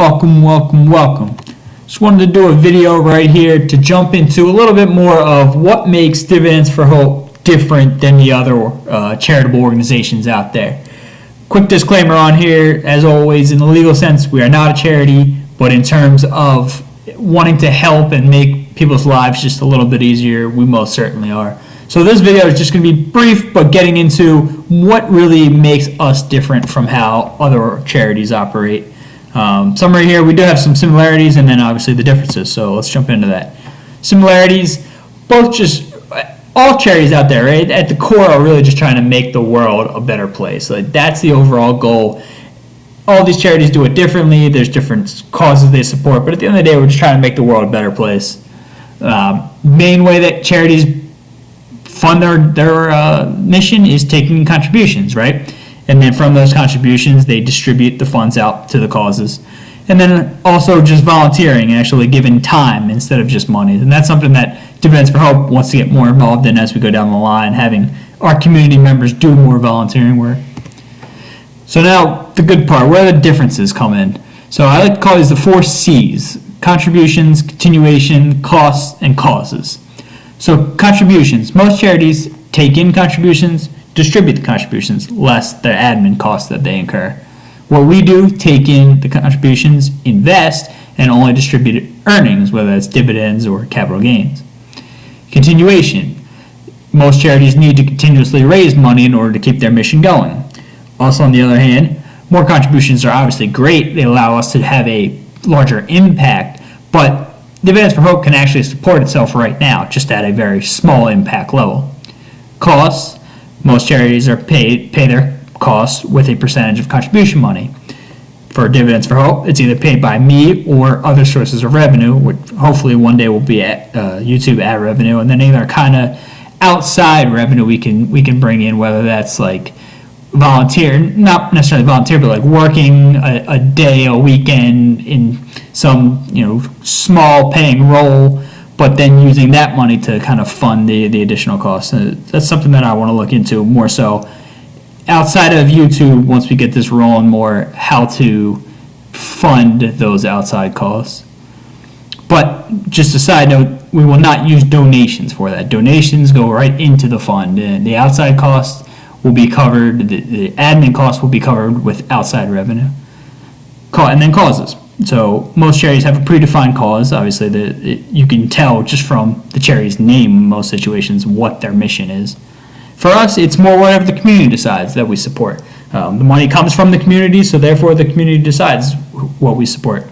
Welcome. Just wanted to do a video right here to jump into a little bit more of what makes Dividends for Hope different than the other charitable organizations out there. Quick disclaimer on here, as always, in the legal sense, we are not a charity, but in terms of wanting to help and make people's lives just a little bit easier, we most certainly are. So this video is just going to be brief, but getting into what really makes us different from how other charities operate. Summary here, we do have some similarities and then obviously the differences, so let's jump into that. Similarities, all charities out there, right, at the core are really just trying to make the world a better place. Like, that's the overall goal. All these charities do it differently, there's different causes they support, but at the end of the day, we're just trying to make the world a better place. Main way that charities fund their mission is taking contributions, right? And then from those contributions, they distribute the funds out to the causes. And then also just volunteering, actually giving time instead of just money. And that's something that Dividends for Hope wants to get more involved in as we go down the line, having our community members do more volunteering work. So now, the good part, where the differences come in. So I like to call these the 4 C's: contributions, continuation, costs, and causes. So contributions, most charities take in contributions, distribute the contributions, less the admin costs that they incur. What we do, take in the contributions, invest, and only distribute earnings, whether that's dividends or capital gains. Continuation. Most charities need to continuously raise money in order to keep their mission going. Also, on the other hand, more contributions are obviously great. They allow us to have a larger impact, but Dividends for Hope can actually support itself right now, just at a very small impact level. Costs. Most charities are pay their costs with a percentage of contribution money. For Dividends for Hope, it's either paid by me or other sources of revenue, which hopefully one day will be at YouTube ad revenue, and then either kind of outside revenue we can bring in, whether that's like volunteer, not necessarily volunteer, but like working a day, a weekend in some small paying role, but then using that money to kind of fund the additional costs. That's something that I want to look into more so outside of YouTube, once we get this rolling more, how to fund those outside costs. But just a side note, we will not use donations for that. Donations go right into the fund. And the outside costs will be covered, the admin costs will be covered with outside revenue. And then causes. So most charities have a predefined cause. Obviously, you can tell just from the charity's name in most situations what their mission is. For us, it's more whatever the community decides that we support. The money comes from the community, so therefore the community decides what we support.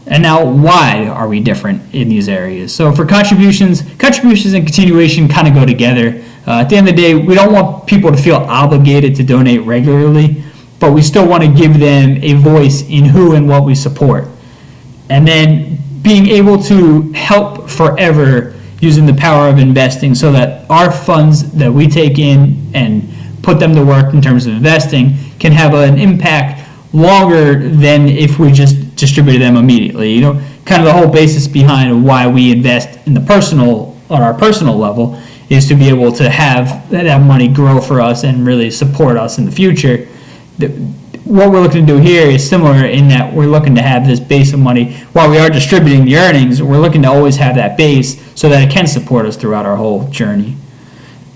And now, why are we different in these areas? So for contributions and continuation kind of go together. At the end of the day, we don't want people to feel obligated to donate regularly, but we still want to give them a voice in who and what we support. And then being able to help forever using the power of investing so that our funds that we take in and put them to work in terms of investing can have an impact longer than if we just distributed them immediately. Kind of the whole basis behind why we invest in on our personal level is to be able to have that money grow for us and really support us in the future. What we're looking to do here is similar in that we're looking to have this base of money. While we are distributing the earnings, we're looking to always have that base so that it can support us throughout our whole journey.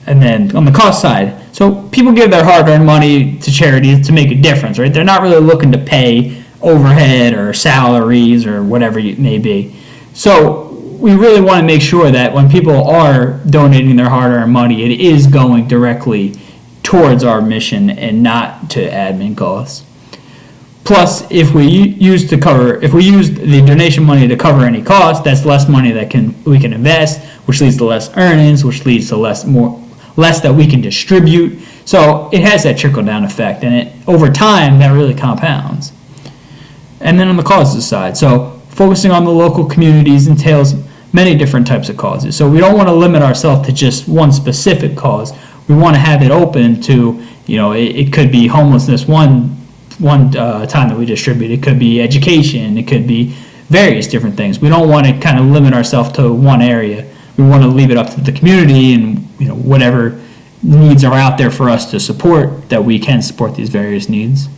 And then on the cost side, so people give their hard-earned money to charities to make a difference, right? They're not really looking to pay overhead or salaries or whatever it may be. So we really want to make sure that when people are donating their hard-earned money, it is going directly towards our mission and not to admin costs. Plus, if we use the donation money to cover any cost, that's less money that we can invest, which leads to less earnings, which leads to less that we can distribute. So it has that trickle-down effect, and over time that really compounds. And then on the causes side, so focusing on the local communities entails many different types of causes. So we don't want to limit ourselves to just one specific cause. We want to have it open to, it could be homelessness one time that we distribute. It could be education. It could be various different things. We don't want to kind of limit ourselves to one area. We want to leave it up to the community and whatever needs are out there for us to support, that we can support these various needs.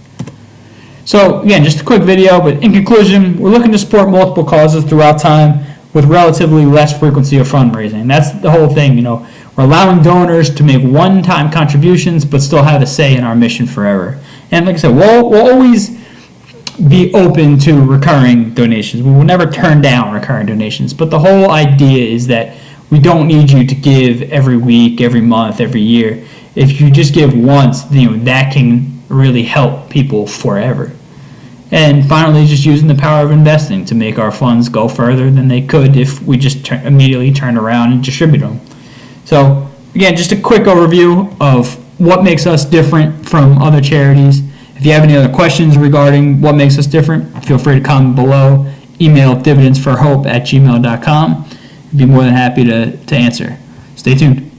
So again, just a quick video, but in conclusion, we're looking to support multiple causes throughout time with relatively less frequency of fundraising. That's the whole thing, you know. We're allowing donors to make one-time contributions, but still have a say in our mission forever. And like I said, we'll always be open to recurring donations. We will never turn down recurring donations. But the whole idea is that we don't need you to give every week, every month, every year. If you just give once, that can really help people forever. And finally, just using the power of investing to make our funds go further than they could if we just immediately turn around and distribute them. So again, just a quick overview of what makes us different from other charities. If you have any other questions regarding what makes us different, feel free to comment below. Email dividendsforhope@gmail.com. I'd be more than happy to answer. Stay tuned.